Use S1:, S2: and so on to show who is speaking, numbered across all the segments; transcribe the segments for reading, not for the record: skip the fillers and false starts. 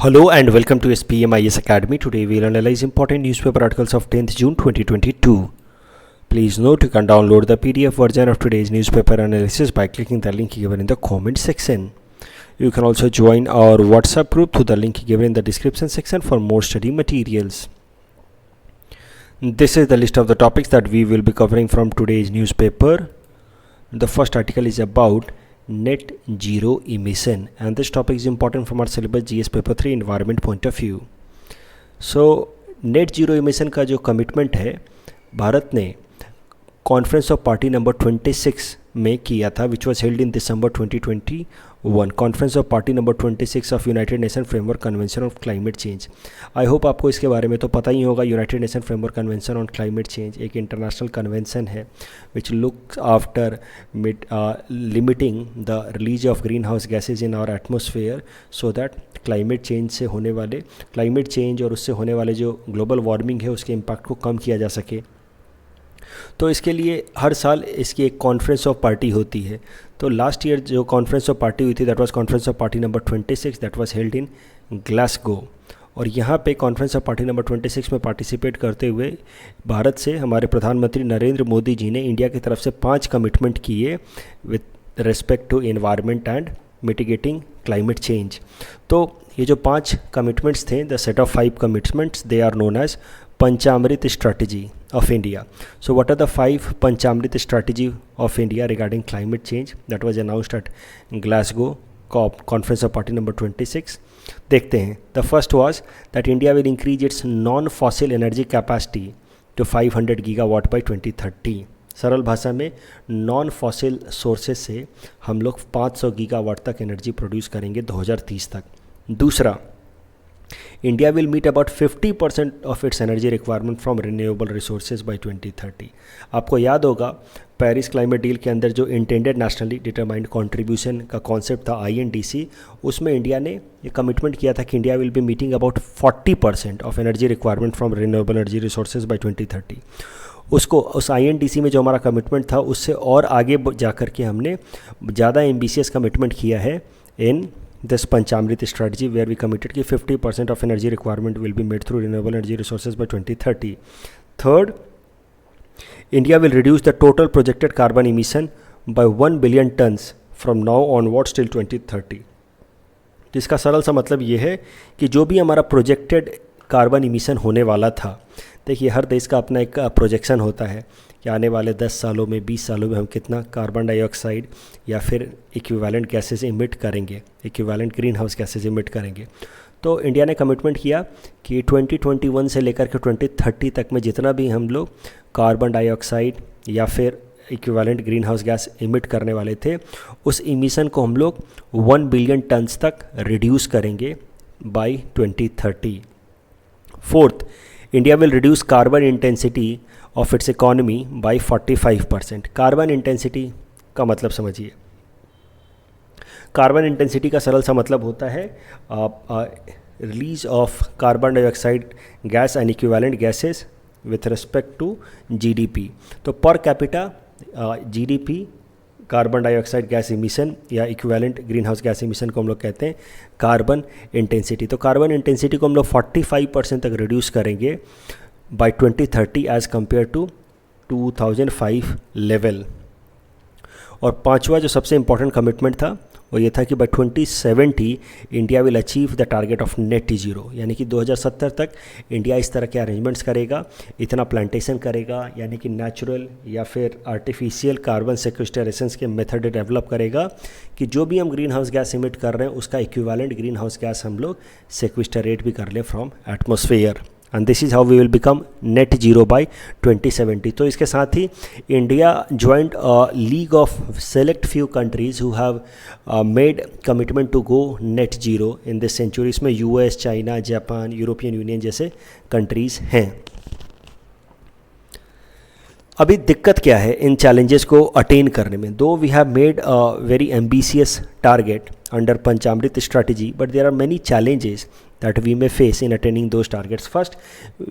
S1: Hello and welcome to SPMIS Academy. Today we'll analyze important newspaper articles of 10th June 2022. Please note you can download the PDF version of today's newspaper analysis by clicking the link given in the comment section. You can also join our WhatsApp group through the link given in the description section for more study materials. This is the list of the topics that we will be covering from today's newspaper. The first article is about net zero emission, and this topic is important from our syllabus GS paper 3 environment point of view. So net zero emission का जो commitment है भारत ने conference of party number 26 में किया था, which was held in December 2021. Conference of party number 26 of United Nation framework convention on climate change. I hope आपको इसके बारे में तो पता ही होगा. United Nation framework convention on climate change एक इंटरनेशनल कन्वेंशन है which looks after limiting the release of green house gases in our atmosphere so that climate change और उससे होने वाले जो ग्लोबल वार्मिंग है उसके इम्पैक्ट को कम किया जा सके. तो इसके लिए हर साल इसकी एक कॉन्फ्रेंस ऑफ पार्टी होती है. तो लास्ट ईयर जो कॉन्फ्रेंस ऑफ पार्टी हुई थी that was conference of party number 26 that was held in Glasgow. और यहाँ पे कॉन्फ्रेंस ऑफ पार्टी नंबर 26 में पार्टिसिपेट करते हुए भारत से हमारे प्रधानमंत्री नरेंद्र मोदी जी ने इंडिया की तरफ से 5 कमिटमेंट किए with respect to environment and mitigating climate change. तो ये जो 5 कमिटमेंट्स थे, the set of 5 commitments, they are known as Panchamrit strategy of India. So what are the 5 Panchamrit strategy of India regarding climate change that was announced at Glasgow conference of party number 26? देखते हैं. The first was that India will increase its non-fossil energy capacity to 500 gigawatt by 2030. सरल भाषा में non fossil sources से हम लोग 500 gigawatt तक energy produce करेंगे 2030 तक. दूसरा, India will meet about 50% of its energy requirement from renewable resources by 2030. आपको याद होगा पेरिस क्लाइमेट डील के अंदर जो इंटेंडेड नेशनली डिटरमाइंड कंट्रीब्यूशन का कॉन्सेप्ट था INDC, उसमें इंडिया ने ये कमिटमेंट किया था कि India will be meeting about 40% of energy requirement from renewable energy resources by 2030. उसको उस INDC में जो हमारा कमिटमेंट था उससे और आगे जा कर के हमने ज़्यादा एम्बिशियस कमिटमेंट किया है इन this Panchamrit strategy where we committed कि 50% of energy requirement will be made through renewable energy resources by 2030. Third, India will reduce the total projected carbon emission by 1 billion tons from now onwards till 2030. तो इसका सरल सा मतलब ये है कि जो भी हमारा प्रोजेक्टेड कार्बन इमिशन होने वाला था, देखिए हर देश का अपना एक प्रोजेक्शन होता है कि आने वाले 10 सालों में 20 सालों में हम कितना कार्बन डाइऑक्साइड या फिर इक्विवेलेंट गैसेस इमिट करेंगे, equivalent green house gases emit करेंगे. तो इंडिया ने कमिटमेंट किया कि 2021 से लेकर के 2030 तक में जितना भी हम लोग कार्बन डाइऑक्साइड या फिर equivalent green house gas emit करने वाले थे उस इमिशन को हम लोग 1 बिलियन टन्स तक रिड्यूस करेंगे by 2030. Fourth, India will reduce carbon intensity of its economy by 45%. Carbon intensity का मतलब समझिए. कार्बन इंटेंसिटी का सरल सा मतलब होता है release of carbon dioxide gas and equivalent gases with respect to GDP. तो per capita GDP carbon dioxide gas emission या equivalent green house gas emission को हम लोग कहते हैं कार्बन इंटेंसिटी. तो कार्बन इंटेंसिटी को हम लोग 45% तक रिड्यूस करेंगे by 2030 as compare to 2005 level. और पांचवा जो सबसे इम्पॉर्टेंट कमिटमेंट था वो ये था कि by 2070 India will achieve the target of net zero, यानी कि 2070 तक इंडिया इस तरह के अरेंजमेंट्स करेगा, इतना प्लांटेशन करेगा, यानी कि नेचुरल या फिर आर्टिफिशियल कार्बन सेक्वेस्टरेशंस के मेथड डेवलप करेगा कि जो भी हम ग्रीन हाउस गैस इमिट कर रहे हैं उसका इक्विवेलेंट ग्रीन हाउस गैस हम लोग सेक्वेस्टरेट भी कर लें from atmosphere. And this is how we will become net zero by 2070. तो इसके साथ ही India joined league of select few countries who have made commitment to go net zero in this century. इसमें US, China, Japan, European Union जैसे countries हैं. अभी दिक्कत क्या है इन चैलेंजेस को अटेन करने में? Though we have made a very ambitious target under Panchamrit strategy, but there are many challenges that we may face in attaining those targets. First,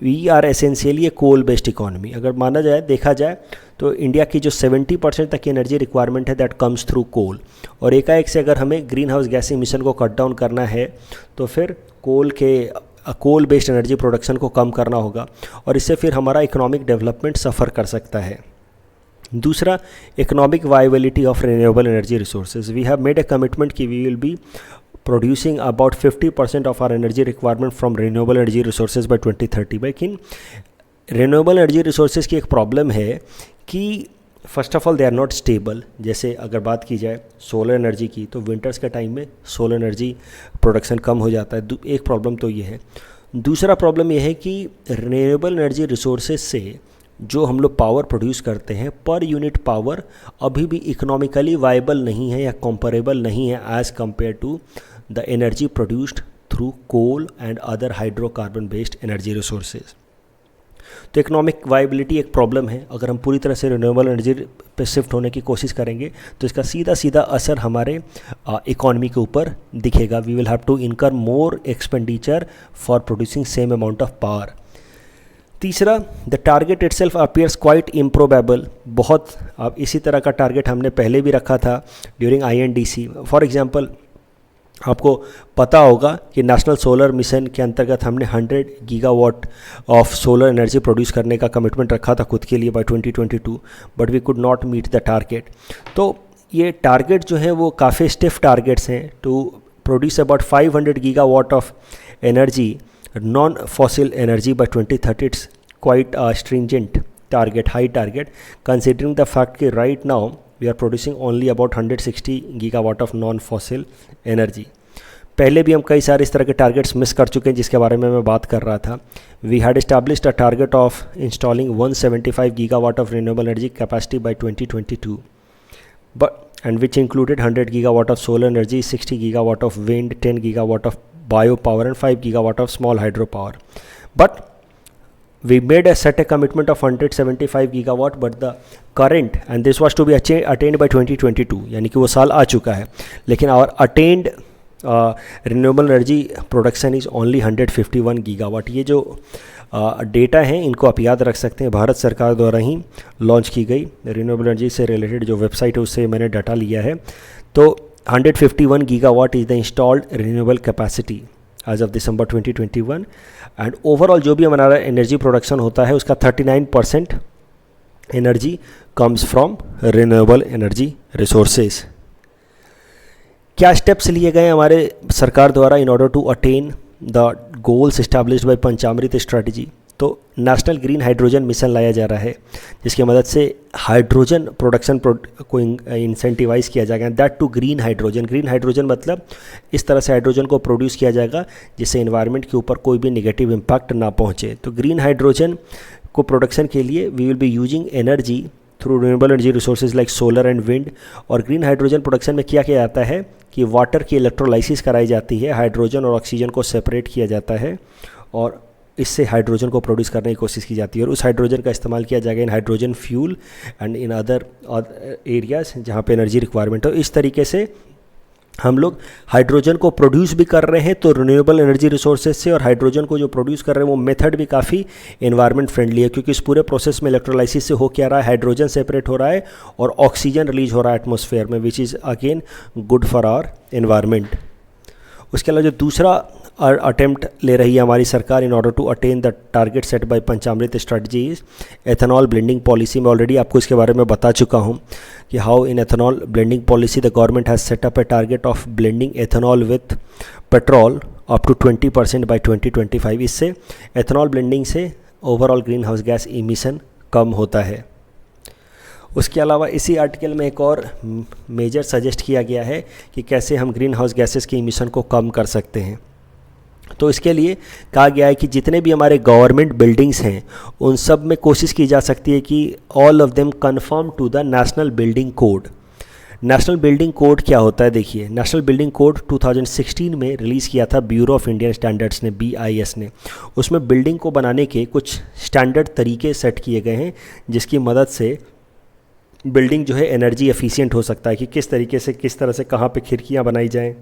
S1: we are essentially a coal based economy. अगर माना जाए, देखा जाए तो India की जो 70% तक की एनर्जी रिक्वायरमेंट है दैट कम्स थ्रू कोल, और एकाएक से अगर हमें ग्रीन हाउस गैस इमिशन को कट डाउन करना है तो फिर कोल बेस्ड एनर्जी प्रोडक्शन को कम करना होगा, और इससे फिर हमारा इकोनॉमिक डेवलपमेंट सफ़र कर सकता है. दूसरा, economic viability of renewable energy resources. We have made a commitment कि we will be producing about 50% of our energy requirement from renewable energy resources by 2030. लेकिन renewable energy resources की एक प्रॉब्लम है कि first of all they are not stable. जैसे अगर बात की जाए सोलर एनर्जी की, तो विंटर्स के टाइम में सोलर एनर्जी प्रोडक्शन कम हो जाता है. एक प्रॉब्लम तो ये है. दूसरा प्रॉब्लम ये है कि रिन्यूएबल एनर्जी रिसोर्सेज से जो हम लोग पावर प्रोड्यूस करते हैं, पर यूनिट पावर अभी भी इकोनॉमिकली वायबल नहीं है या कंपेरेबल नहीं है as compare to the energy produced through coal and other hydrocarbon based energy resources. तो इकोनॉमिक वायबिलिटी एक प्रॉब्लम है. अगर हम पूरी तरह से रिन्यूएबल एनर्जी पे शिफ्ट होने की कोशिश करेंगे तो इसका सीधा सीधा असर हमारे इकोनॉमी के ऊपर दिखेगा. We will have to incur more expenditure for producing same amount of power. तीसरा, the target itself appears quite improbable. बहुत इसी तरह का टारगेट हमने पहले भी रखा था ड्यूरिंग INDC. फॉर एग्जांपल, आपको पता होगा कि नेशनल सोलर मिशन के अंतर्गत हमने 100 gigawatt of solar energy produce करने का कमिटमेंट रखा था खुद के लिए by 2022, but we could not meet the target. तो ये टारगेट जो है वो काफ़ी स्टिफ टारगेट्स हैं. To produce about 500 gigawatt of energy, non-fossil energy by 2030, it's quite a stringent target, high target, considering the fact that right now we are producing only about 160 gigawatt of non-fossil energy. पहले भी हम कई सारे इस तरह के targets miss कर चुके हैं जिसके बारे में मैं बात कर रहा था. We had established a target of installing 175 gigawatt of renewable energy capacity by 2022, but and which included 100 gigawatt of solar energy, 60 gigawatt of wind, 10 gigawatt of biopower and 5 gigawatt of small hydropower. But we made set a commitment of 175 gigawatt, but the current, and this was to be attained by 2022, यानी कि वो साल आ चुका है, लेकिन our attained renewable energy production is only 151 gigawatt. ये जो data हैं इनको आप याद रख सकते हैं. भारत सरकार द्वारा ही लॉन्च की गई रिन्यूएबल एनर्जी से रिलेटेड जो वेबसाइट है उससे मैंने डाटा लिया है. तो 151 gigawatt is the installed renewable capacity as of December 2021, and overall जो भी हमारा एनर्जी प्रोडक्शन होता है उसका 39% energy comes from renewable energy resources. क्या स्टेप्स लिए गए हमारे सरकार द्वारा in order to attain the goals established by Panchamrit strategy? तो नेशनल ग्रीन हाइड्रोजन मिशन लाया जा रहा है जिसकी मदद से हाइड्रोजन प्रोडक्शन को इंसेंटिवाइज किया जाएगा. That to green hydrogen. Green hydrogen मतलब इस तरह से हाइड्रोजन को प्रोड्यूस किया जाएगा जिससे एनवायरनमेंट के ऊपर कोई भी नेगेटिव इम्पैक्ट ना पहुंचे. तो ग्रीन हाइड्रोजन को प्रोडक्शन के लिए we will be using energy through renewable energy resources like solar and wind. और ग्रीन हाइड्रोजन प्रोडक्शन में क्या किया जाता है कि वाटर की इलेक्ट्रोलाइसिस कराई जाती है, हाइड्रोजन और ऑक्सीजन को सेपरेट किया जाता है और इससे हाइड्रोजन को प्रोड्यूस करने की कोशिश की जाती है, और उस हाइड्रोजन का इस्तेमाल किया जाएगा in hydrogen fuel and in other areas जहाँ पे एनर्जी रिक्वायरमेंट हो. इस तरीके से हम लोग हाइड्रोजन को प्रोड्यूस भी कर रहे हैं तो रिन्यूएबल एनर्जी रिसोर्सेज से, और हाइड्रोजन को जो प्रोड्यूस कर रहे हैं वो मेथड भी काफ़ी एनवायरनमेंट फ्रेंडली है क्योंकि इस पूरे प्रोसेस में इलेक्ट्रोलाइसिस से हो क्या रहा है, हाइड्रोजन सेपरेट हो रहा है और ऑक्सीजन रिलीज हो रहा है एटमॉस्फेयर में, which is again good for our environment. उसके अलावा जो दूसरा अटेम्प्ट ले रही है हमारी सरकार in order to attain the target set by Panchamrit strategy is ethanol blending policy. मैं ऑलरेडी आपको इसके बारे में बता चुका हूँ कि how in ethanol blending policy the government has set up a target of blending ethanol with petrol up to 20% by 2025. इससे एथेनॉल ब्लेंडिंग से overall green house gas emission कम होता है. उसके अलावा इसी आर्टिकल में एक और मेजर सजेस्ट किया गया है कि कैसे हम ग्रीन हाउस गैसेस के इमिशन को कम कर सकते हैं. तो इसके लिए कहा गया है कि जितने भी हमारे गवर्नमेंट बिल्डिंग्स हैं उन सब में कोशिश की जा सकती है कि all of them confirm to the National Building Code. National Building Code क्या होता है? देखिए, नेशनल बिल्डिंग कोड 2016 में रिलीज़ किया था ब्यूरो ऑफ इंडियन स्टैंडर्ड्स ने, BIS ने. उसमें बिल्डिंग को बनाने के कुछ स्टैंडर्ड तरीके सेट किए गए हैं जिसकी मदद से बिल्डिंग जो है एनर्जी एफिशिएंट हो सकता है कि किस तरीके से, किस तरह से, कहाँ पे खिड़कियाँ बनाई जाएं,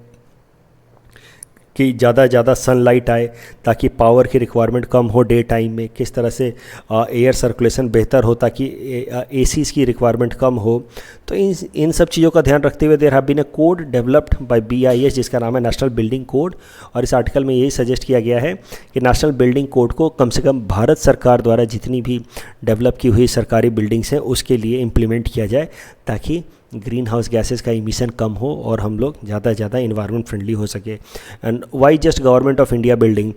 S1: कि ज़्यादा सनलाइट आए ताकि पावर की रिक्वायरमेंट कम हो डे टाइम में, किस तरह से एयर सर्कुलेशन बेहतर हो ताकि एसीज़ की रिक्वायरमेंट कम हो। तो इन सब चीज़ों का ध्यान रखते हुए there have been a code developed by BIS जिसका नाम है नेशनल बिल्डिंग कोड। और इस आर्टिकल में यही सजेस्ट किया गया है कि नेशनल बिल्डिंग कोड को कम से कम भारत सरकार द्वारा जितनी भी डेवलप की हुई सरकारी बिल्डिंग्स हैं उसके लिए इम्प्लीमेंट किया जाए ताकि ग्रीन हाउस गैसेस का इमिशन कम हो और हम लोग ज़्यादा से ज़्यादा इन्वायरमेंट फ्रेंडली हो सके। And why just government of India building,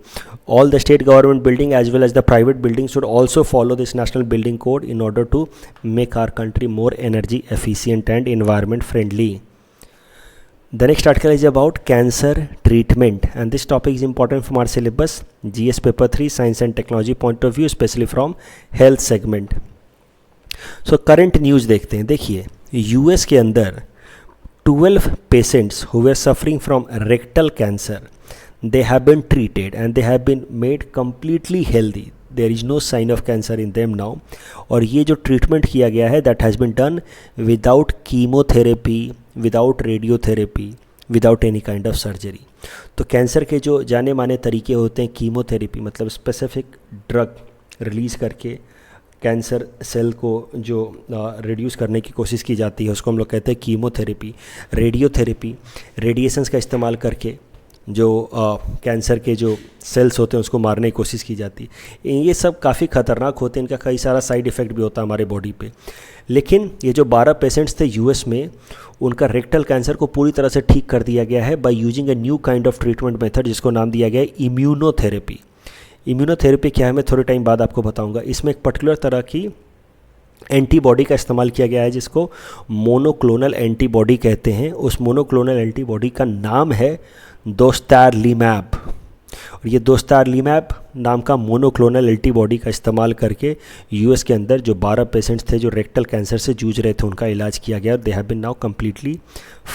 S1: all the state government building as well as the private building should also follow this National Building Code in order to make our country more energy efficient and environment friendly. The next article is about cancer treatment and this topic is important from our syllabus GS paper 3 science and technology point of view especially from health segment. So current news देखते हैं। देखिए US के अंदर 12 patients who were suffering from rectal cancer they have been treated and they have been made completely healthy. There is no sign of cancer in them now. और ये जो treatment किया गया है that has been done without chemotherapy, without radiotherapy, without any kind of surgery. तो cancer के जो जाने माने तरीके होते हैं, कीमोथेरेपी मतलब स्पेसिफिक ड्रग रिलीज़ करके कैंसर सेल को जो रिड्यूस करने की कोशिश की जाती है उसको हम लोग कहते हैं कीमोथेरेपी। रेडियोथेरेपी, रेडिएशंस का इस्तेमाल करके जो कैंसर के जो सेल्स होते हैं उसको मारने की कोशिश की जाती है। ये सब काफ़ी ख़तरनाक होते हैं, इनका कई सारा साइड इफ़ेक्ट भी होता है हमारे बॉडी पे। लेकिन ये जो 12 पेशेंट्स थे US में, उनका रेक्टल कैंसर को पूरी तरह से ठीक कर दिया गया है by using a new kind of treatment method जिसको नाम दिया गया है इम्यूनोथेरेपी। इम्यूनोथेरेपी क्या है मैं थोड़े टाइम बाद आपको बताऊँगा। इसमें एक पर्टिकुलर तरह की एंटीबॉडी का इस्तेमाल किया गया है जिसको मोनोक्लोनल एंटीबॉडी कहते हैं। उस मोनोक्लोनल एंटीबॉडी का नाम है दोस्तारलीमैब। और ये दोस्तारलीमैब नाम का मोनोक्लोनल एंटीबॉडी का इस्तेमाल करके US के अंदर जो 12 पेशेंट्स थे जो रेक्टल कैंसर से जूझ रहे थे उनका इलाज किया गया। They have been now completely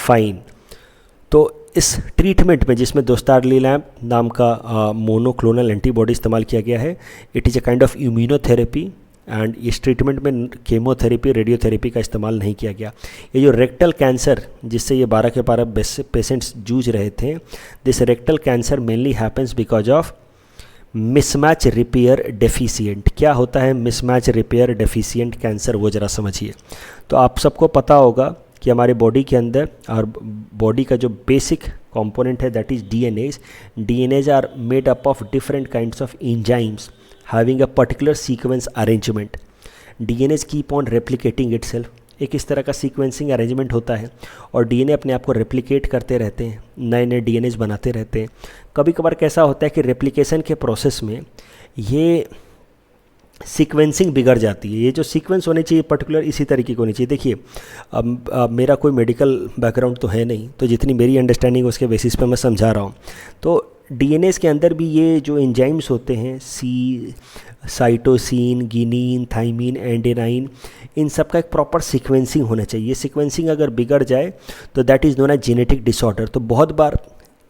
S1: fine. तो इस ट्रीटमेंट में जिसमें दोस्तारलीमैब नाम का मोनोक्लोनल एंटीबॉडी इस्तेमाल किया गया है, it is a kind of immunotherapy and इस ट्रीटमेंट में केमोथेरेपी, रेडियोथेरेपी का इस्तेमाल नहीं किया गया। ये जो रेक्टल कैंसर जिससे ये 12 के 12 पेशेंट्स जूझ रहे थे, this rectal cancer mainly happens because of mismatch repair deficient. क्या होता है मिसमैच रिपेयर डेफिशिएंट कैंसर, वो ज़रा समझिए। तो आप सबको पता होगा कि हमारे बॉडी के अंदर और बॉडी का जो बेसिक कंपोनेंट है that is DNAs are made up of different kinds of enzymes having a particular sequence arrangement. DNAs keep on replicating itself. एक इस तरह का सीक्वेंसिंग अरेंजमेंट होता है और DNA अपने आप को रेप्लिकेट करते रहते हैं, नए नए DNAs बनाते रहते हैं। कभी कभार कैसा होता है कि रेप्लिकेशन के प्रोसेस में ये सीक्वेंसिंग बिगड़ जाती है। ये जो सीक्वेंस होनी चाहिए पर्टिकुलर इसी तरीके की होनी चाहिए। देखिए अब मेरा कोई मेडिकल बैकग्राउंड तो है नहीं, तो जितनी मेरी अंडरस्टैंडिंग उसके बेसिस पे मैं समझा रहा हूँ। तो DNAs के अंदर भी ये जो एंजाइम्स होते हैं साइटोसिन, गिनीन, थाइमिन, एंडेनाइन, इन सब का एक प्रॉपर सीक्वेंसिंग होना चाहिए। ये सीक्वेंसिंग अगर बिगड़ जाए तो that is known as genetic disorder. तो बहुत बार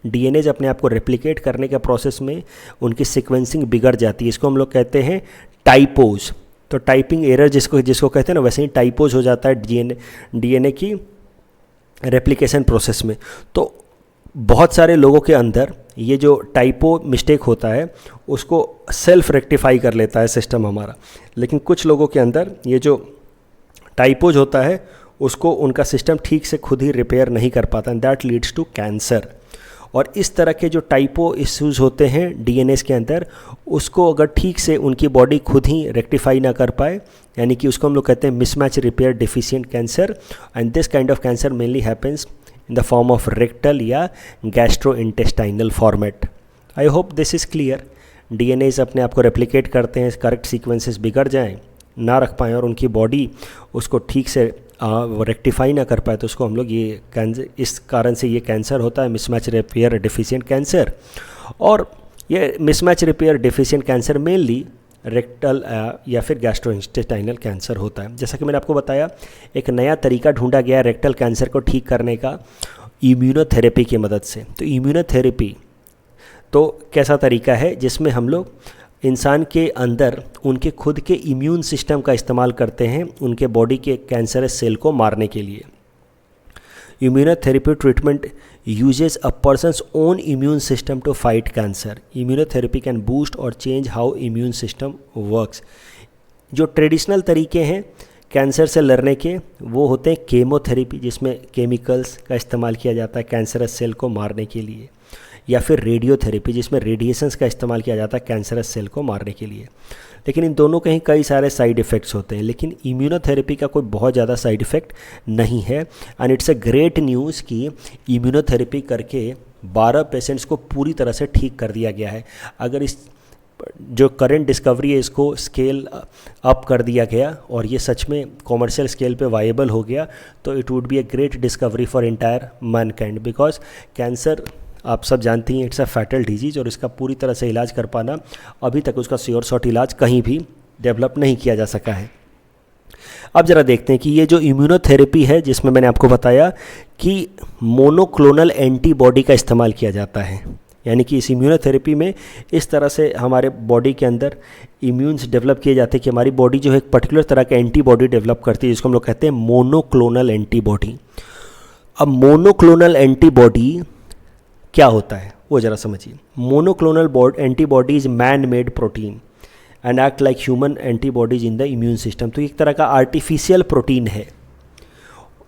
S1: DNAs अपने आप को रेप्लिकेट करने के प्रोसेस में उनकी सीक्वेंसिंग बिगड़ जाती है। इसको हम लोग कहते हैं टाइपोज। तो टाइपिंग एरर जिसको कहते हैं ना, वैसे ही टाइपोज हो जाता है DNA की रेप्लिकेशन प्रोसेस में। तो बहुत सारे लोगों के अंदर ये जो टाइपो मिस्टेक होता है उसको सेल्फ रेक्टिफाई कर लेता है सिस्टम हमारा, लेकिन कुछ लोगों के अंदर ये जो टाइपोज होता है उसको उनका सिस्टम ठीक से खुद ही रिपेयर नहीं कर पाता, and that leads to cancer. और इस तरह के जो टाइपो इश्यूज़ होते हैं DNAs के अंदर, उसको अगर ठीक से उनकी बॉडी खुद ही रेक्टिफाई ना कर पाए, यानी कि उसको हम लोग कहते हैं mismatch repair deficient cancer. And this kind of cancer mainly happens in the form of rectal या gastrointestinal format. I hope this is clear. DNAs अपने आप को रेप्लिकेट करते हैं, करेक्ट सीक्वेंसेस बिगड़ जाएं, ना रख पाएँ और उनकी बॉडी उसको ठीक से रेक्टिफाई ना कर पाए, तो उसको हम लोग ये कैंसर, इस कारण से ये कैंसर होता है मिसमैच रिपेयर डेफिशिएंट कैंसर। और ये mismatch repair deficient cancer mainly rectal या फिर गैस्ट्रोइंटेस्टाइनल कैंसर होता है। जैसा कि मैंने आपको बताया, एक नया तरीका ढूंढा गया है रेक्टल कैंसर को ठीक करने का इम्यूनोथेरेपी की मदद से। तो इम्यूनोथेरेपी तो कैसा तरीका है जिसमें हम लोग इंसान के अंदर उनके खुद के इम्यून सिस्टम का इस्तेमाल करते हैं उनके बॉडी के कैंसरस सेल को मारने के लिए। Immunotherapy treatment uses a person's own immune system to fight cancer. Immunotherapy can boost or change how immune system works. जो ट्रेडिशनल तरीके हैं कैंसर से लड़ने के वो होते हैं केमोथेरेपी, जिसमें केमिकल्स का इस्तेमाल किया जाता है कैंसरस सेल को मारने के लिए, या फिर रेडियोथेरेपी जिसमें रेडिएशंस का इस्तेमाल किया जाता है कैंसरस सेल को मारने के लिए। लेकिन इन दोनों के ही कई सारे साइड इफ़ेक्ट्स होते हैं, लेकिन इम्यूनोथेरेपी का कोई बहुत ज़्यादा साइड इफ़ेक्ट नहीं है। And it's a great news कि इम्यूनोथेरेपी करके 12 पेशेंट्स को पूरी तरह से ठीक कर दिया गया है। अगर इस जो करंट डिस्कवरी है इसको स्केल अप कर दिया गया और ये सच में कॉमर्शियल स्केल पे वायबल हो गया तो it would be a great discovery for entire Mankind, because cancer आप सब जानती हैं इट्स अ फैटल डिजीज़ और इसका पूरी तरह से इलाज कर पाना अभी तक उसका श्योर शॉट इलाज कहीं भी डेवलप नहीं किया जा सका है। अब ज़रा देखते हैं कि ये जो इम्यूनोथेरेपी है जिसमें मैंने आपको बताया कि मोनोक्लोनल एंटीबॉडी का इस्तेमाल किया जाता है, यानी कि इस इम्यूनोथेरेपी में इस तरह से हमारे बॉडी के अंदर इम्यून्स डेवलप किए जाते हैं कि हमारी बॉडी जो है एक पर्टिकुलर तरह का एंटीबॉडी डेवलप करती है जिसको हम लोग कहते हैं मोनोक्लोनल एंटीबॉडी। अब मोनोक्लोनल एंटीबॉडी क्या होता है वो ज़रा समझिए। Monoclonal antibody is man made protein and act like human antibodies in the immune system. तो एक तरह का आर्टिफिशियल प्रोटीन है,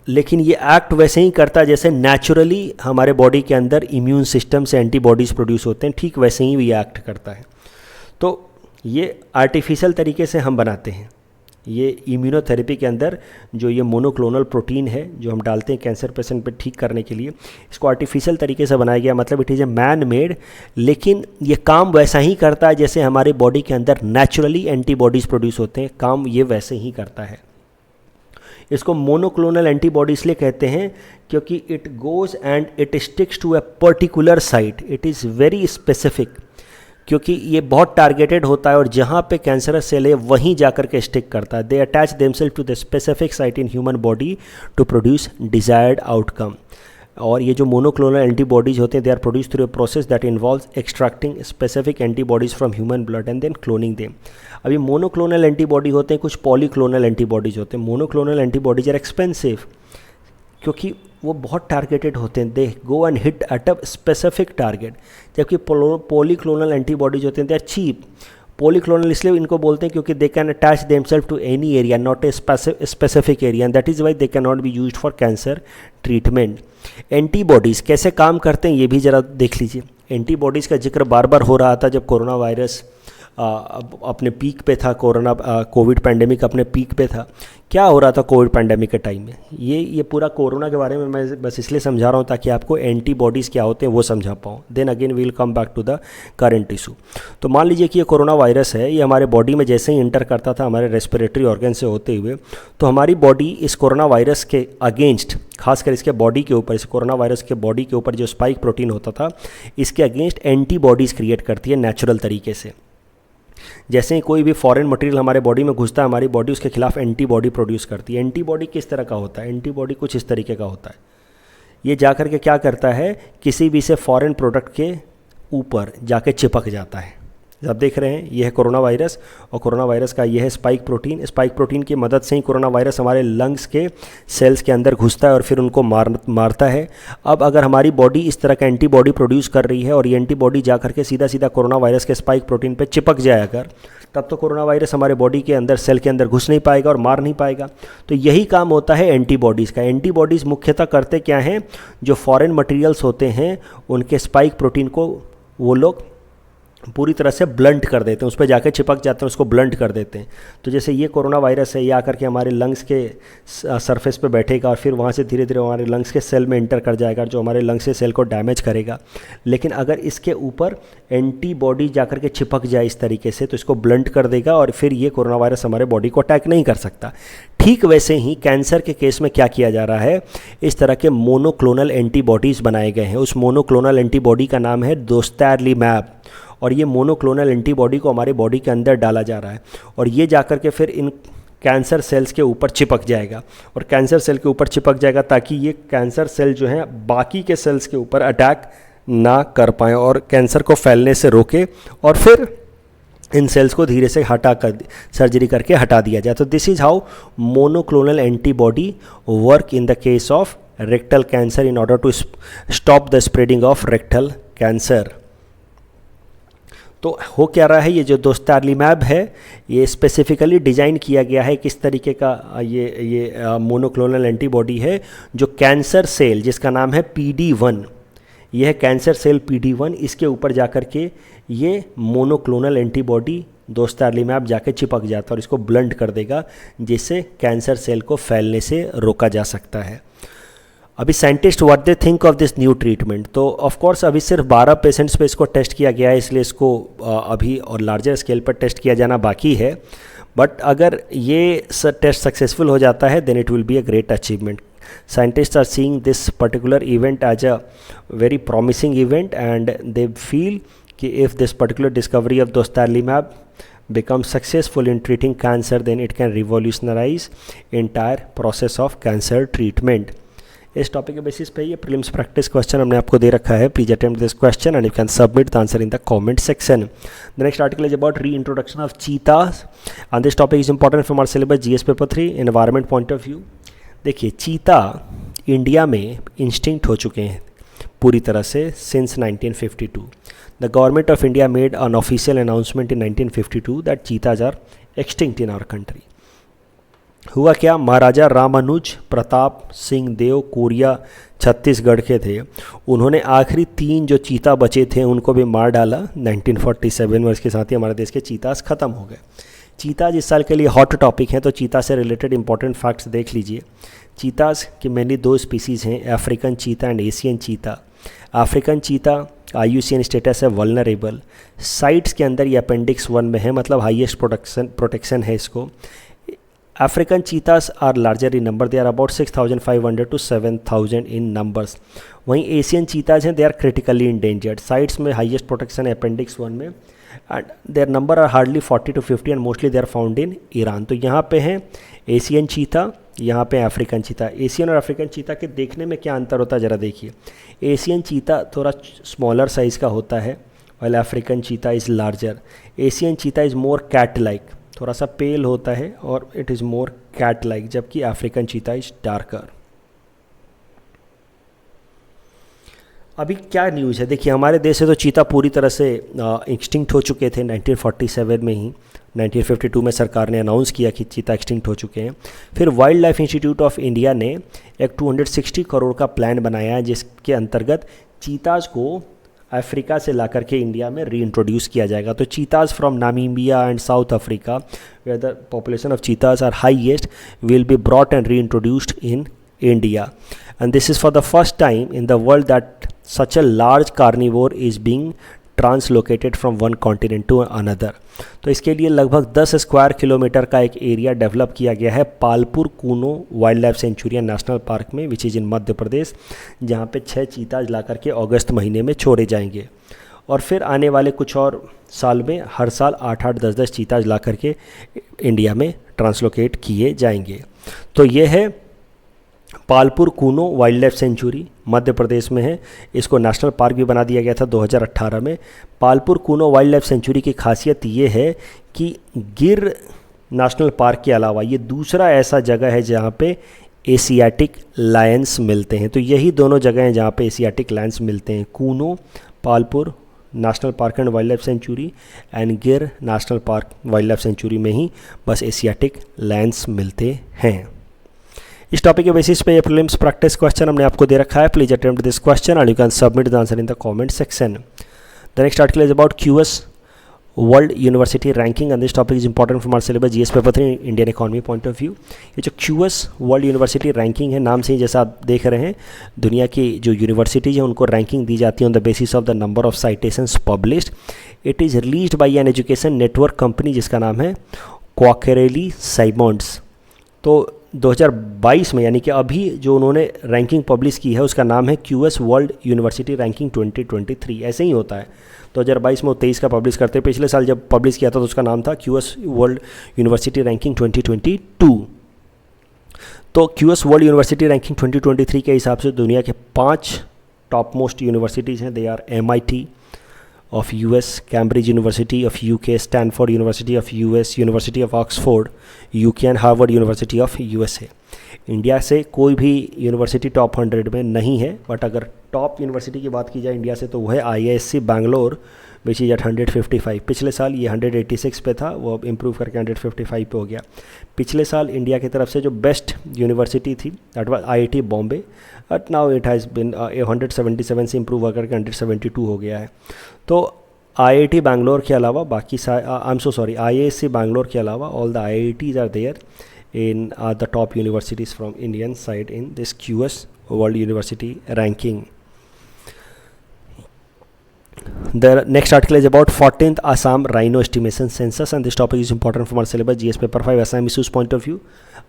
S1: लेकिन ये एक्ट वैसे ही करता है जैसे नेचुरली हमारे बॉडी के अंदर इम्यून सिस्टम से एंटीबॉडीज़ प्रोड्यूस होते हैं, ठीक वैसे ही ये एक्ट करता है। तो ये आर्टिफिशियल तरीके से हम बनाते हैं। ये इम्यूनोथेरेपी के अंदर जो ये मोनोक्लोनल प्रोटीन है जो हम डालते हैं कैंसर पेशेंट पे ठीक करने के लिए, इसको आर्टिफिशियल तरीके से बनाया गया, मतलब it is a man made, लेकिन ये काम वैसा ही करता है जैसे हमारे बॉडी के अंदर नेचुरली एंटीबॉडीज़ प्रोड्यूस होते हैं, काम ये वैसे ही करता है। इसको मोनोक्लोनल एंटीबॉडी इसलिए कहते हैं क्योंकि it goes and it sticks to a particular site, it is very specific, क्योंकि ये बहुत टारगेटेड होता है और जहाँ पे कैंसरस सेल है वहीं जाकर के स्टिक करता है। They attach themselves to the specific site in human body to produce desired outcome. और ये जो मोनोक्लोनल एंटीबॉडीज होते हैं they are produce through a process that involves extracting specific antibodies from human blood and then cloning them. अभी monoclonal antibody होते हैं, कुछ polyclonal antibodies होते हैं। मोनोक्लोनल एंटीबॉडीज आर एक्सपेंसिव क्योंकि वो बहुत टारगेटेड होते हैं, they go and hit at a specific target, जबकि पॉलीक्लोनल एंटीबॉडीज होते हैं दे आर चीप। पॉलीक्लोनल इसलिए इनको बोलते हैं क्योंकि they can attach themselves to any area, not a specific area, and that is why they can not be used for cancer treatment. Antibodies कैसे काम करते हैं ये भी ज़रा देख लीजिए। एंटीबॉडीज़ का जिक्र बार बार हो रहा था जब कोरोना वायरस अपने पीक पे था, कोविड पैंडेमिक अपने पीक पे था। क्या हो रहा था कोविड पैंडेमिक के टाइम में, ये पूरा कोरोना के बारे में मैं बस इसलिए समझा रहा हूँ ताकि आपको एंटीबॉडीज़ क्या होते हैं वो समझा पाऊँ। Then again we'll come back to the current issue. तो मान लीजिए कि ये कोरोना वायरस है, ये हमारे बॉडी में जैसे ही इंटर करता था हमारे रेस्पिरेटरी ऑर्गन से होते हुए, तो हमारी बॉडी इस कोरोना वायरस के अगेंस्ट, खासकर इसके बॉडी के ऊपर, इस कोरोना वायरस के बॉडी के ऊपर जो स्पाइक प्रोटीन होता था इसके अगेंस्ट एंटीबॉडीज़ क्रिएट करती है नेचुरल तरीके से। जैसे ही कोई भी फॉरेन मटेरियल हमारे बॉडी में घुसता है हमारी बॉडी उसके खिलाफ एंटीबॉडी प्रोड्यूस करती है। एंटीबॉडी किस तरह का होता है? एंटीबॉडी कुछ इस तरीके का होता है। ये जा कर के क्या करता है, किसी भी से फॉरेन प्रोडक्ट के ऊपर जाके चिपक जाता है। आप देख रहे हैं ये है कोरोना वायरस और कोरोना वायरस का ये है स्पाइक प्रोटीन। स्पाइक प्रोटीन की मदद से ही कोरोना वायरस हमारे लंग्स के सेल्स के अंदर घुसता है और फिर उनको मारता है। अब अगर हमारी बॉडी इस तरह का एंटीबॉडी प्रोड्यूस कर रही है और ये एंटीबॉडी जा करके सीधा सीधा कोरोना वायरस के स्पाइक प्रोटीन पे चिपक जाए अगर, तब तो कोरोना वायरस हमारे बॉडी के अंदर सेल के अंदर घुस नहीं पाएगा और मार नहीं पाएगा। तो यही काम होता है एंटीबॉडीज़ का। एंटीबॉडीज़ मुख्यतः करते क्या हैं, जो फॉरेन मटेरियल्स होते हैं उनके स्पाइक प्रोटीन को वो लोग पूरी तरह से ब्लंट कर देते हैं, उस पर जाकर चिपक जाते हैं, उसको ब्लंट कर देते हैं। तो जैसे ये कोरोना वायरस है, ये आकर के हमारे लंग्स के सरफेस पे बैठेगा और फिर वहाँ से धीरे धीरे हमारे लंग्स के सेल में इंटर कर जाएगा जो हमारे लंग्स के सेल को डैमेज करेगा। लेकिन अगर इसके ऊपर एंटीबॉडी जाकर के चिपक जाए इस तरीके से तो इसको ब्लंट कर देगा और फिर ये कोरोना वायरस हमारे बॉडी को अटैक नहीं कर सकता। ठीक वैसे ही कैंसर के केस में क्या किया जा रहा है, इस तरह के मोनोक्लोनल एंटीबॉडीज़ बनाए गए हैं। उस मोनोक्लोनल एंटीबॉडी का नाम है दोस्तारलीमैब और ये मोनोक्लोनल एंटीबॉडी को हमारे बॉडी के अंदर डाला जा रहा है और ये जाकर के फिर इन कैंसर सेल्स के ऊपर चिपक जाएगा और कैंसर सेल के ऊपर चिपक जाएगा ताकि ये कैंसर सेल जो है बाकी के सेल्स के ऊपर अटैक ना कर पाएँ और कैंसर को फैलने से रोके और फिर इन सेल्स को धीरे से हटा कर सर्जरी करके हटा दिया जाए। तो this is how monoclonal antibody work in the case of rectal cancer in order to stop the spreading of rectal cancer. तो हो क्या रहा है, ये जो दोस्तारलीमैब है ये स्पेसिफिकली डिज़ाइन किया गया है किस तरीके का, ये मोनोक्लोनल एंटीबॉडी है जो कैंसर सेल जिसका नाम है PD1, यह है कैंसर सेल PD1, इसके ऊपर जाकर के ये मोनोक्लोनल एंटीबॉडी दोस्तारलीमैब जाके चिपक जाता है और इसको ब्लंट कर देगा, जिससे कैंसर सेल को फैलने से रोका जा सकता है। अभी scientist what they think of this new treatment, तो ऑफ कोर्स अभी सिर्फ 12 पेशेंट्स पे इसको टेस्ट किया गया है, इसलिए इसको अभी और लार्जर स्केल पर टेस्ट किया जाना बाकी है। बट अगर ये टेस्ट सक्सेसफुल हो जाता है then it will be a great achievement. Scientists are seeing this particular event as a very promising event and they feel कि if this particular discovery of dostarlimab becomes successful in treating cancer then it can revolutionize entire process of cancer treatment। इस topic के basis पे ये prelims practice question हमने आपको दे रखा है। Please attempt this question and you can submit the answer in the comment section. The next article is about reintroduction of cheetahs and this topic is important from our syllabus GS paper 3 environment point of view. देखिए, चीता India में instinct हो चुके हैं पूरी तरह से since 1952। The government of India made an official announcement in 1952 that cheetahs are extinct in our country. हुआ क्या, महाराजा रामानुज प्रताप सिंह देव कोरिया छत्तीसगढ़ के थे, उन्होंने आखिरी 3 जो चीता बचे थे उनको भी मार डाला 1947 में। इसके साथ ही हमारे देश के चीतास ख़त्म हो गए। चीताज इस साल के लिए हॉट टॉपिक हैं, तो चीता से रिलेटेड इंपॉर्टेंट फैक्ट्स देख लीजिए। चीताज की मेनली 2 स्पीसीज़ हैं, अफ्रीकन चीता एंड एशियन चीता। अफ्रीकन चीता IUCN स्टेटस है वल्नरेबल। साइट्स के अंदर ये अपेंडिक्स 1 में है, मतलब हाईएस्ट प्रोटेक्शन है इसको। African cheetahs are larger in number, they are about 6500 to 7000 in numbers. वहीं एशियन चीताज हैं, they are critically endangered. CITES में हाईएस्ट प्रोटेक्शन है अपेंडिक्स 1 में and their number are hardly 40 to 50 and mostly they are found in Iran. तो यहाँ पे हैं Asian चीता, यहाँ पे अफ्रीकन चीता। एशियन और अफ्रीकन चीता के देखने में क्या अंतर होता है ज़रा देखिए। एशियन चीता थोड़ा स्मॉलर साइज़ का होता है while African cheetah is larger. Asian cheetah is more cat like, थोड़ा सा पेल होता है और it is more cat like, जबकि अफ्रीकन चीता इज़ डार्कर। अभी क्या न्यूज़ है, देखिए हमारे देश से तो चीता पूरी तरह से एक्सटिंक्ट हो चुके थे 1947 में ही। 1952 में सरकार ने अनाउंस किया कि चीता एक्सटिंक्ट हो चुके हैं। फिर wild life institute of India ने एक 260 करोड़ का प्लान बनाया है, जिसके अंतर्गत चीताज को अफ्रीका से ला करके इंडिया में रीइंट्रोड्यूस किया जाएगा। तो cheetahs from Namibia and South Africa where the population of cheetahs are highest will be brought and reintroduced in India and this is for the first time in the world that such a large carnivore is being translocated from one continent to another. तो इसके लिए लगभग 10 square kilometre का एक area develop किया गया है Palpur Kuno wildlife century national park में, which is in Madhya Pradesh, जहाँ पे 6 चीताज ला करके अगस्त महीने में छोड़े जाएंगे और फिर आने वाले कुछ और साल में हर साल 8-8, 10-10 चीताज ला करके इंडिया में ट्रांसलोकेट किए जाएंगे। तो ये है Palpur Kuno wildlife sanctuary, Madhya Pradesh में है। इसको नेशनल पार्क भी बना दिया गया था 2018 में। Palpur Kuno wildlife century की खासियत ये है कि गिर नेशनल पार्क के अलावा ये दूसरा ऐसा जगह है जहाँ पे एशियाटिक लायंस मिलते हैं। तो यही दोनों जगह हैं जहाँ पे एशियाटिक लायंस मिलते हैं, Kuno Palpur national park and wildlife sanctuary and Gir national park wildlife sanctuary में ही बस एशियाटिक लायंस मिलते हैं। इस टॉपिक के बेसिस पे ये प्रीलिम्स प्रैक्टिस क्वेश्चन हमने आपको दे रखा है। Please attempt this question and you can submit the answer in the comment section. The next article is about QS world university ranking and this topic is important from our syllabus GS paper 3 Indian economy point of view. ये जो QS world university ranking है, नाम से ही जैसा आप देख रहे हैं, दुनिया की जो यूनिवर्सिटीज़ हैं उनको रैंकिंग दी जाती है on the basis of the number of citations published. It is released by an education network company जिसका नाम है क्वाकेरेली साइमंड्स। तो 2022 में, यानी कि अभी जो उन्होंने रैंकिंग पब्लिश की है उसका नाम है QS वर्ल्ड यूनिवर्सिटी रैंकिंग 2023। ऐसे ही होता है, 2022 में वो 23 का पब्लिश करते हैं। पिछले साल जब पब्लिश किया था तो उसका नाम था QS वर्ल्ड यूनिवर्सिटी रैंकिंग 2022। तो QS वर्ल्ड यूनिवर्सिटी रैंकिंग 2023 के हिसाब से दुनिया के 5 टॉप मोस्ट यूनिवर्सिटीज़ हैं। They are MIT of US, Cambridge University of UK, Stanford University of US, University of Oxford UK and Harvard University of USA. India से कोई भी यूनिवर्सिटी टॉप 100 में नहीं है, बट अगर टॉप यूनिवर्सिटी की बात की जाए इंडिया से तो वो है IISc Bangalore which is at 155। पिछले साल ये 186 पे था, वो अब इम्प्रूव करके 155 पे हो गया। पिछले साल इंडिया की तरफ से जो बेस्ट यूनिवर्सिटी थी that was IIT Bombay, but now it has been 177 से इम्प्रूव करके 172 हो गया है। तो IIT बैंगलोर के अलावा बाकी I am so sorry IISc Bangalore के अलावा all the IITs are there in the top universities from Indian side in this QS World University ranking. The next article is about 14th Assam Rhino Estimation Census and this topic is important from our syllabus GS paper 5 Assam issues point of view.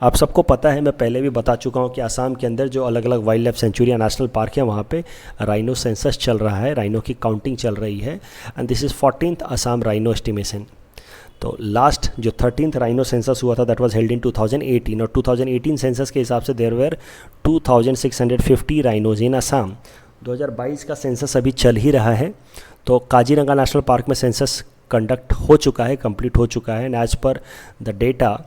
S1: आप सबको पता है, मैं पहले भी बता चुका हूँ कि असम के अंदर जो अलग अलग वाइल्ड लाइफ सेंचुरी या नेशनल पार्क है वहाँ पे राइनो सेंसस चल रहा है, राइनो की काउंटिंग चल रही है and this is 14th Assam rhino estimation. तो लास्ट जो 13th राइनो सेंसस हुआ था दैट वाज हेल्ड इन 2018 और 2018 सेंसस के हिसाब से there were 2650 rhinos in Assam. 2022 का सेंसस अभी चल ही रहा है, तो काजीरंगा नेशनल पार्क में सेंसस कंडक्ट हो चुका है, कंप्लीट हो चुका है and as per the data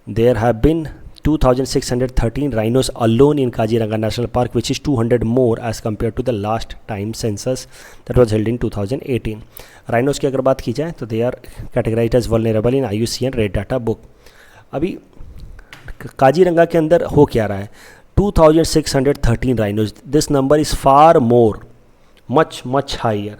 S1: there have been 2613 rhinos alone in Kaziranga National Park, which is 200 more as compared to the last time census that was held in 2018. Rhinos की अगर बात की जाए तो they are categorized as vulnerable in IUCN Red Data Book. अभी काजीरंगा के अंदर हो क्या रहा है, 2613 rhinos. This number is far more, much higher.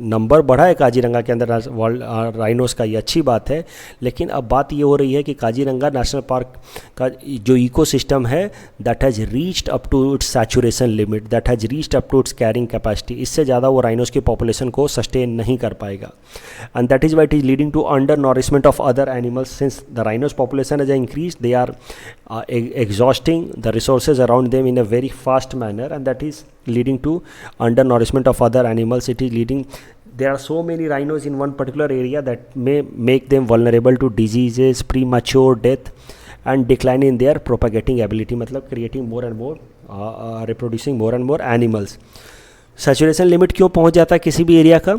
S1: Number बढ़ा है काजीरंगा के अंदर वर्ल्ड राइनोस का, ये अच्छी बात है, लेकिन अब बात ये हो रही है कि काजीरंगा नेशनल पार्क का जो इकोसिस्टम है that has reached up to its saturation limit, that has reached up to its carrying capacity. इससे ज़्यादा वो राइनोस की पॉपुलेशन को सस्टेन नहीं कर पाएगा and that is why it is leading to under nourishment of other animals since the rhinos population has increase, they are exhausting the resources around them in a very fast manner and that is leading to undernourishment of other animals. It is leading, there are so many rhinos in one particular area that may make them vulnerable to diseases, premature death and decline in their propagating ability, मतलब creating more and more reproducing more and more animals. saturation limit क्यों पहुंच जाता है किसी भी area का,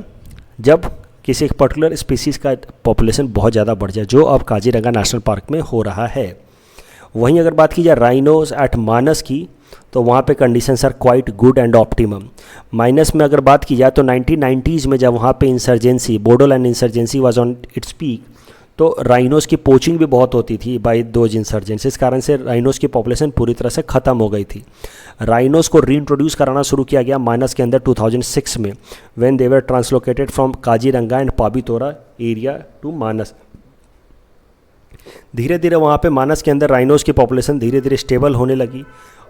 S1: जब किसी एक पर्टिकुलर स्पीसीज़ का पॉपुलेशन बहुत ज़्यादा बढ़ जाए, जो अब काजीरंगा नेशनल पार्क में हो रहा है। वहीं अगर बात की जाए राइनोज एट मानस की तो वहाँ पे conditions are quite good and optimum. माइनस में अगर बात की जाए तो 1990s में जब वहाँ पे insurgency, Bodoland insurgency was on its peak, तो राइनोज की पोचिंग भी बहुत होती थी बाय दोज इंसर्जेंट्स। इस कारण से राइनोज की पॉपुलेशन पूरी तरह से ख़त्म हो गई थी। राइनोज को रीइंट्रोड्यूस कराना शुरू किया गया मानस के अंदर 2006 में, when they were translocated from Kaziranga and Pabitora area to Manas. धीरे धीरे वहाँ पे मानस के अंदर राइनोज की पॉपुलेशन धीरे धीरे स्टेबल होने लगी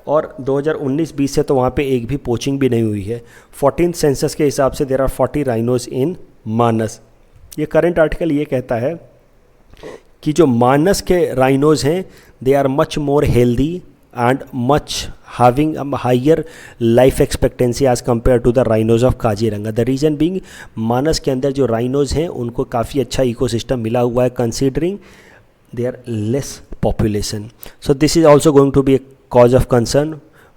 S1: और 2019-20 से तो वहाँ पे एक भी पोचिंग भी नहीं हुई है। 14th सेंसस के हिसाब से देयर आर 40 राइनोज इन मानस। ये करंट आर्टिकल ये कहता है कि जो मानस के राइनोज हैं they are much more healthy and much having a higher life expectancy as compared to the rhinos of Kaziranga. The reason being Manas के अंदर जो राइनोज हैं उनको काफ़ी अच्छा इकोसिस्टम मिला हुआ है considering their less population. So this is also going to be a cause of concern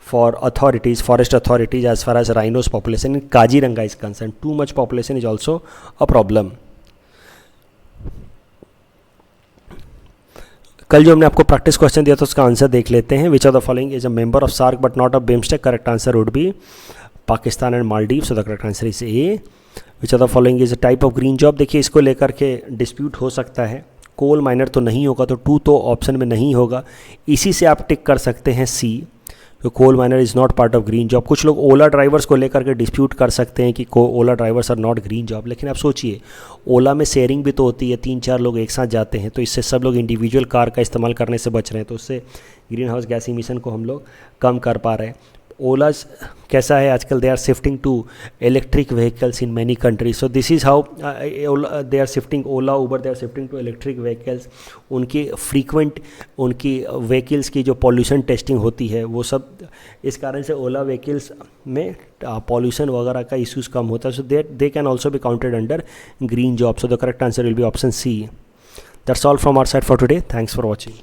S1: for authorities, forest authorities, as far as rhinos population in Kaziranga is concerned. Too much population is also a problem. कल जो हमने आपको practice question दिया था उसका answer देख लेते हैं। Which of the following is a member of SAARC but not a BIMSTEC? Correct answer would be Pakistan and Maldives, so the correct answer is A. Which of the following is a type of green job? देखिए इसको लेकर के dispute हो सकता है, कोल minor तो नहीं होगा, तो 2 तो ऑप्शन में नहीं होगा, इसी से आप टिक कर सकते हैं सी, तो coal miner is not part of green job. कुछ लोग ओला ड्राइवर्स को लेकर के डिस्प्यूट कर सकते हैं कि Ola drivers are not green job, लेकिन आप सोचिए ओला में शेयरिंग भी तो होती है, 3-4 लोग एक साथ जाते हैं, तो इससे सब लोग इंडिविजुअल कार का इस्तेमाल करने से बच रहे हैं, तो उससे ग्रीन हाउस गैस इमिशन को हम लोग कम कर पा रहे हैं। ओला कैसा है आजकल, they are shifting to electric vehicles in many countries, so this is how they are shifting, Ola Uber they are shifting to electric vehicles. उनकी फ्रीक्वेंट उनकी व्हीकल्स की जो पॉल्यूशन टेस्टिंग होती है वो सब, इस कारण से ओला व्हीकल्स में पॉल्यूशन वगैरह का इश्यूज़ कम होता है, so they can also be counted under green job, so the correct answer will be option C. That's all from our side for today, thanks for watching.